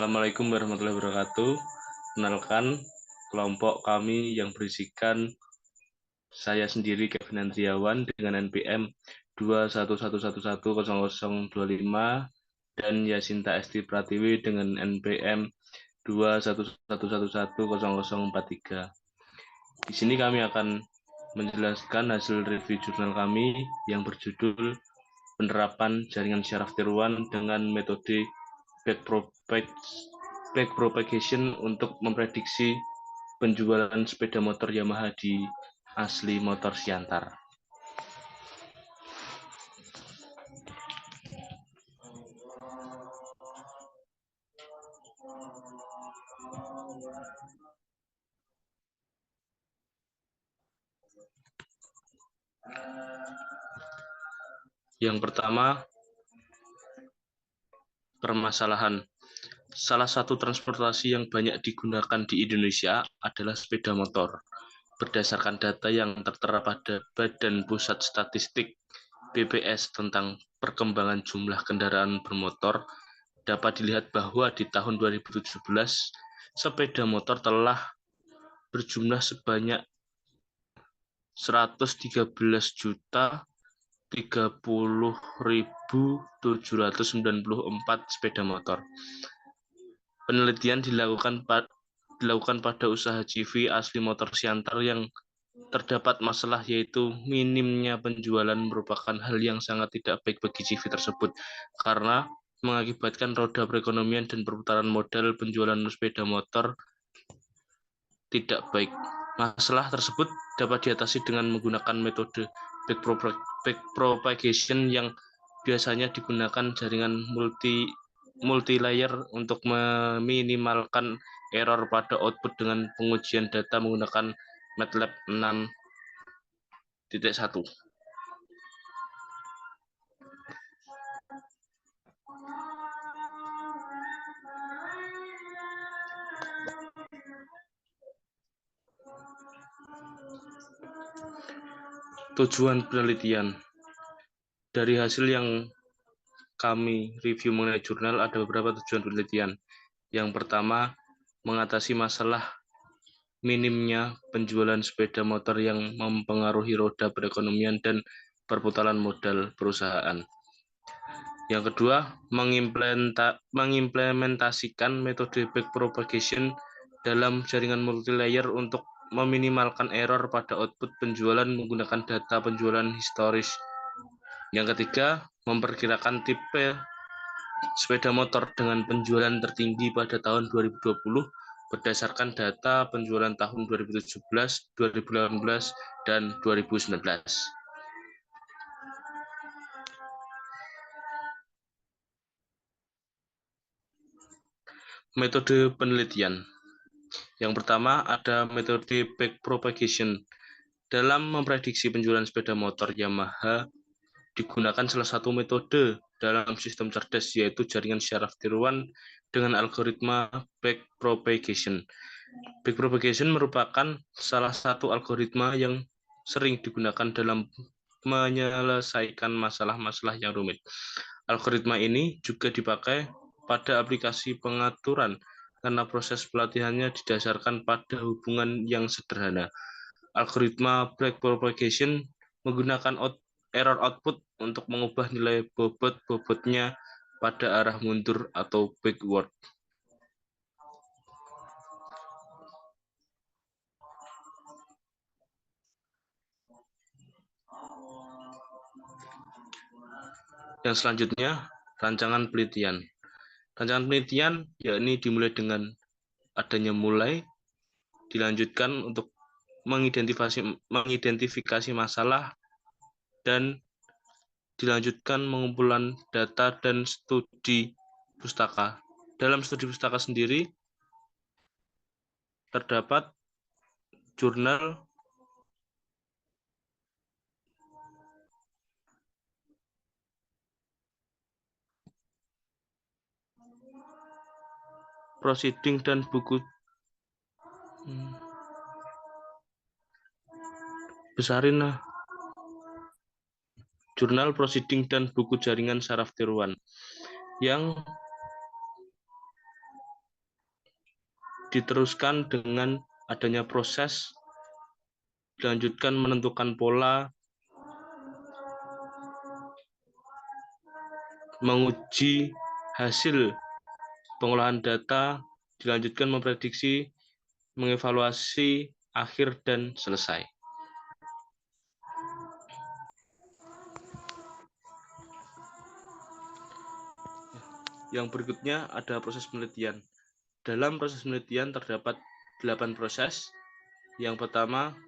Assalamualaikum warahmatullahi wabarakatuh. Kenalkan kelompok kami yang berisikan saya sendiri Kevin Andriawan dengan NPM 211110025 dan Yasinta Esti Pratiwi dengan NPM 211110043. Di sini kami akan menjelaskan hasil review jurnal kami yang berjudul penerapan jaringan syaraf tiruan dengan metode backpropagation untuk memprediksi penjualan sepeda motor Yamaha di Asli Motor Siantar. Yang pertama, permasalahan. Salah satu transportasi yang banyak digunakan di Indonesia adalah sepeda motor. Berdasarkan data yang tertera pada Badan Pusat Statistik (BPS) tentang perkembangan jumlah kendaraan bermotor, dapat dilihat bahwa di tahun 2017, sepeda motor telah berjumlah sebanyak 113.030.794 sepeda motor. Penelitian dilakukan pada usaha CV Asli Motor Siantar yang terdapat masalah, yaitu minimnya penjualan merupakan hal yang sangat tidak baik bagi CV tersebut karena mengakibatkan roda perekonomian dan perputaran modal penjualan sepeda motor tidak baik. Masalah tersebut dapat diatasi dengan menggunakan metode backpropagation yang biasanya digunakan jaringan multi-layer untuk meminimalkan error pada output dengan pengujian data menggunakan MATLAB 6.1. Tujuan penelitian. Dari hasil yang kami review mengenai jurnal, ada beberapa tujuan penelitian. Yang pertama, mengatasi masalah minimnya penjualan sepeda motor yang mempengaruhi roda perekonomian dan perputaran modal perusahaan. Yang kedua, mengimplementasikan metode backpropagation dalam jaringan multilayer untuk meminimalkan error pada output penjualan menggunakan data penjualan historis. Yang ketiga, memperkirakan tipe sepeda motor dengan penjualan tertinggi pada tahun 2020 berdasarkan data penjualan tahun 2017, 2018, dan 2019. Metode penelitian. Yang pertama, ada metode backpropagation. Dalam memprediksi penjualan sepeda motor Yamaha, digunakan salah satu metode dalam sistem cerdas, yaitu jaringan syaraf tiruan dengan algoritma backpropagation. Backpropagation merupakan salah satu algoritma yang sering digunakan dalam menyelesaikan masalah-masalah yang rumit. Algoritma ini juga dipakai pada aplikasi pengaturan karena proses pelatihannya didasarkan pada hubungan yang sederhana. Algoritma backpropagation menggunakan error output untuk mengubah nilai bobotnya pada arah mundur atau backward. Yang selanjutnya, rancangan penelitian. Rancangan penelitian yakni dimulai dengan adanya mulai, dilanjutkan untuk mengidentifikasi masalah, dan dilanjutkan pengumpulan data dan studi pustaka. Dalam studi pustaka sendiri terdapat jurnal proceeding dan buku jurnal proceeding dan buku jaringan saraf tiruan yang diteruskan dengan adanya proses, dilanjutkan menentukan pola, menguji hasil pengolahan data, dilanjutkan memprediksi, mengevaluasi, akhir, dan selesai. Yang berikutnya ada proses penelitian. Dalam proses penelitian terdapat 8 proses. Yang pertama,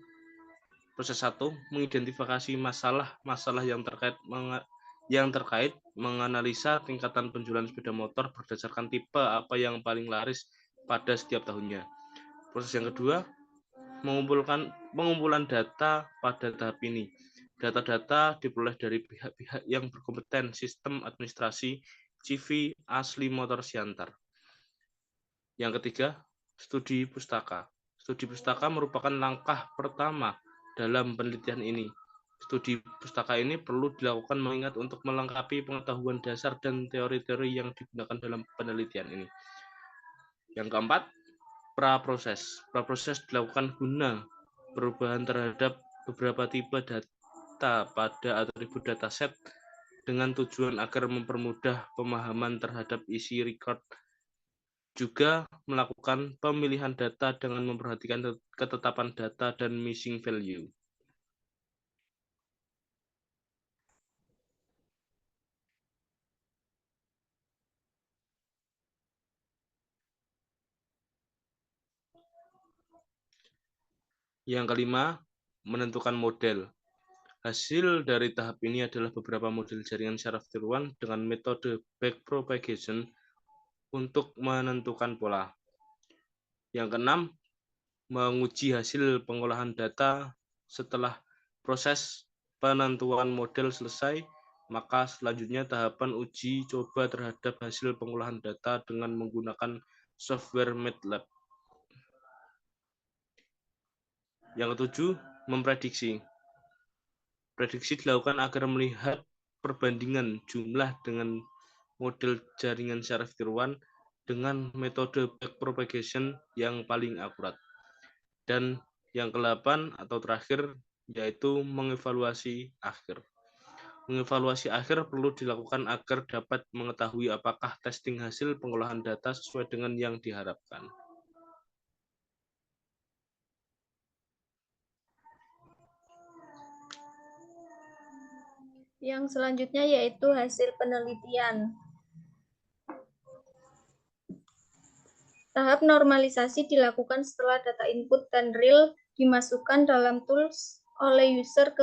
proses 1, mengidentifikasi masalah-masalah yang terkait menganalisa tingkatan penjualan sepeda motor berdasarkan tipe apa yang paling laris pada setiap tahunnya. Proses yang kedua, pengumpulan data pada tahap ini. Data-data diperoleh dari pihak-pihak yang berkompeten, sistem administrasi, CV, asli motor siantar. Yang ketiga, studi pustaka. Studi pustaka merupakan langkah pertama dalam penelitian ini. Studi pustaka ini perlu dilakukan mengingat untuk melengkapi pengetahuan dasar dan teori-teori yang digunakan dalam penelitian ini. Yang keempat, praproses. Praproses dilakukan guna perubahan terhadap beberapa tipe data pada atribut dataset dengan tujuan agar mempermudah pemahaman terhadap isi record, juga melakukan pemilihan data dengan memperhatikan ketetapan data dan missing value. Yang kelima, menentukan model. Hasil dari tahap ini adalah beberapa model jaringan syaraf tiruan dengan metode backpropagation untuk menentukan pola. Yang keenam, menguji hasil pengolahan data. Setelah proses penentuan model selesai, maka selanjutnya tahapan uji coba terhadap hasil pengolahan data dengan menggunakan software MATLAB. Yang ketujuh, memprediksi. Prediksi dilakukan agar melihat perbandingan jumlah dengan model jaringan syaraf tiruan dengan metode backpropagation yang paling akurat. Dan yang ke-8 atau terakhir yaitu mengevaluasi akhir. Mengevaluasi akhir perlu dilakukan agar dapat mengetahui apakah testing hasil pengolahan data sesuai dengan yang diharapkan. Yang selanjutnya yaitu hasil penelitian. Tahap normalisasi dilakukan setelah data input dan real dimasukkan dalam tools oleh user ke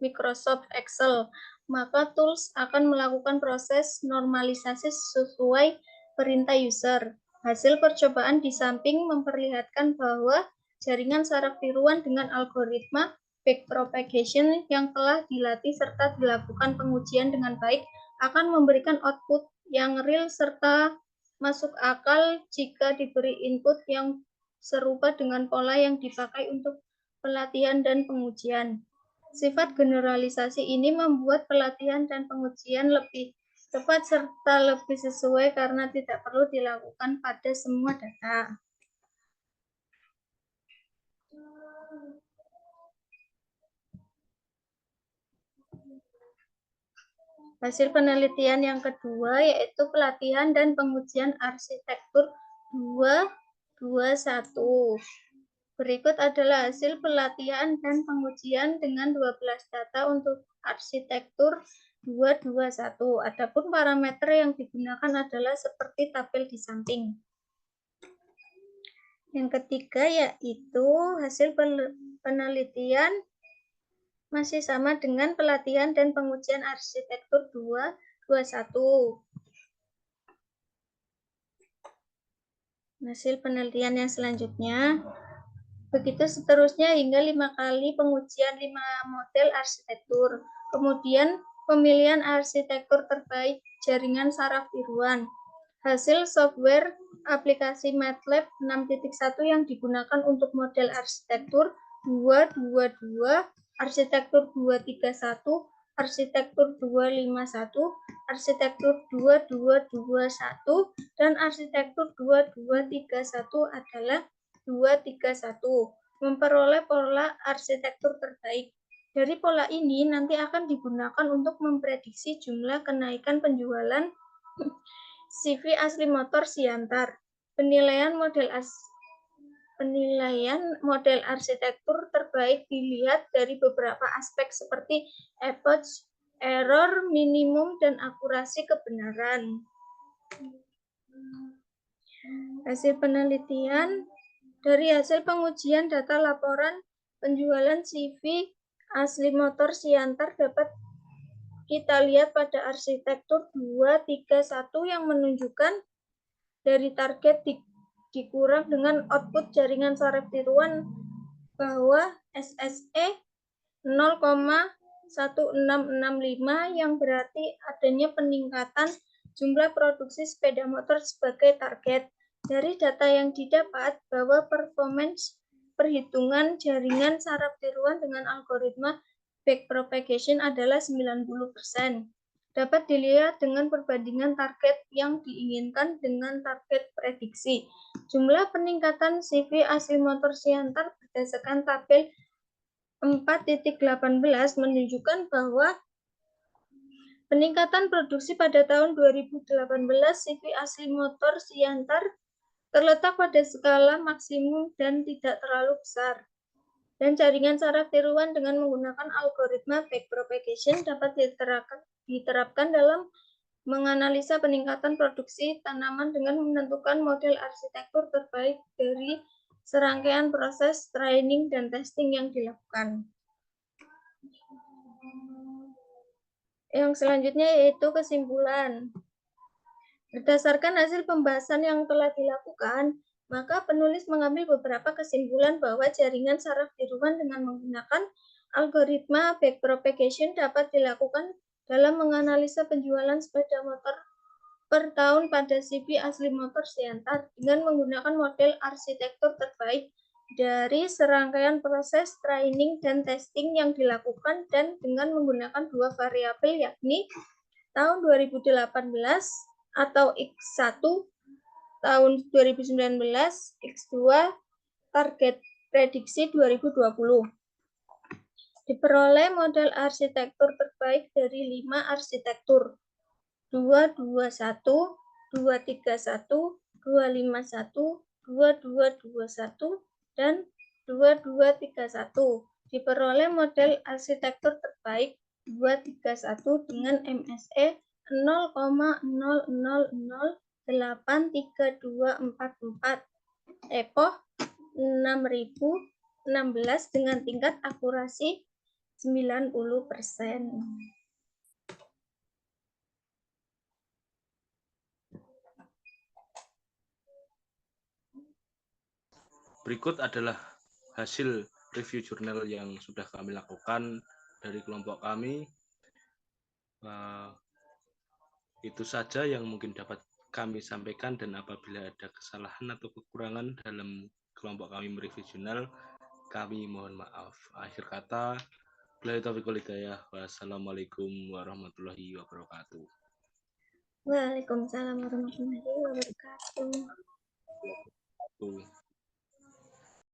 Microsoft Excel. Maka tools akan melakukan proses normalisasi sesuai perintah user. Hasil percobaan di samping memperlihatkan bahwa jaringan saraf tiruan dengan algoritma backpropagation yang telah dilatih serta dilakukan pengujian dengan baik akan memberikan output yang real serta masuk akal jika diberi input yang serupa dengan pola yang dipakai untuk pelatihan dan pengujian. Sifat generalisasi ini membuat pelatihan dan pengujian lebih tepat serta lebih sesuai karena tidak perlu dilakukan pada semua data. Hasil penelitian yang kedua yaitu pelatihan dan pengujian arsitektur 221. Berikut adalah hasil pelatihan dan pengujian dengan 12 data untuk arsitektur 221. Adapun parameter yang digunakan adalah seperti tabel di samping. Yang ketiga yaitu hasil penelitian masih sama dengan pelatihan dan pengujian arsitektur 221. Hasil penelitian yang selanjutnya, begitu seterusnya hingga 5 kali pengujian 5 model arsitektur. Kemudian pemilihan arsitektur terbaik jaringan saraf tiruan. Hasil software aplikasi MATLAB 6.1 yang digunakan untuk model arsitektur 222, arsitektur 231, arsitektur 251, arsitektur 2221, dan arsitektur 2231 adalah 231. Memperoleh pola arsitektur terbaik. Dari pola ini nanti akan digunakan untuk memprediksi jumlah kenaikan penjualan CV asli motor Siantar. Penilaian model arsitektur terbaik dilihat dari beberapa aspek seperti epoch, error, minimum, dan akurasi kebenaran. Hasil penelitian dari hasil pengujian data laporan penjualan CV asli motor Siantar dapat kita lihat pada arsitektur 231 yang menunjukkan dari target dikurang dengan output jaringan saraf tiruan bahwa SSE 0,1665 yang berarti adanya peningkatan jumlah produksi sepeda motor sebagai target. Dari data yang didapat bahwa performance perhitungan jaringan saraf tiruan dengan algoritma backpropagation adalah 90%. Dapat dilihat dengan perbandingan target yang diinginkan dengan target prediksi. Jumlah peningkatan CV asli motor Siantar berdasarkan tabel 4.18 menunjukkan bahwa peningkatan produksi pada tahun 2018 CV asli motor Siantar terletak pada skala maksimum dan tidak terlalu besar. Dan jaringan saraf tiruan dengan menggunakan algoritma backpropagation dapat diterapkan dalam menganalisa peningkatan produksi tanaman dengan menentukan model arsitektur terbaik dari serangkaian proses training dan testing yang dilakukan. Yang selanjutnya yaitu kesimpulan. Berdasarkan hasil pembahasan yang telah dilakukan, maka penulis mengambil beberapa kesimpulan bahwa jaringan saraf tiruan dengan menggunakan algoritma backpropagation dapat dilakukan dalam menganalisa penjualan sepeda motor per tahun pada CV asli motor Siantar dengan menggunakan model arsitektur terbaik dari serangkaian proses training dan testing yang dilakukan dan dengan menggunakan dua variabel yakni tahun 2018 atau X1 tahun 2019, X2 target prediksi 2020. Diperoleh model arsitektur terbaik dari 5 arsitektur 221, 231, 251, 2221, dan 2231. Diperoleh model arsitektur terbaik 231 dengan MSE 0,000083244, epoch 6016 dengan tingkat akurasi 90%. Berikut adalah hasil review jurnal yang sudah kami lakukan dari kelompok kami. Itu saja yang mungkin dapat kami sampaikan, dan apabila ada kesalahan atau kekurangan dalam kelompok kami mereview jurnal, kami mohon maaf. Akhir kata, wassalamualaikum warahmatullahi wabarakatuh. Waalaikumsalam warahmatullahi wabarakatuh.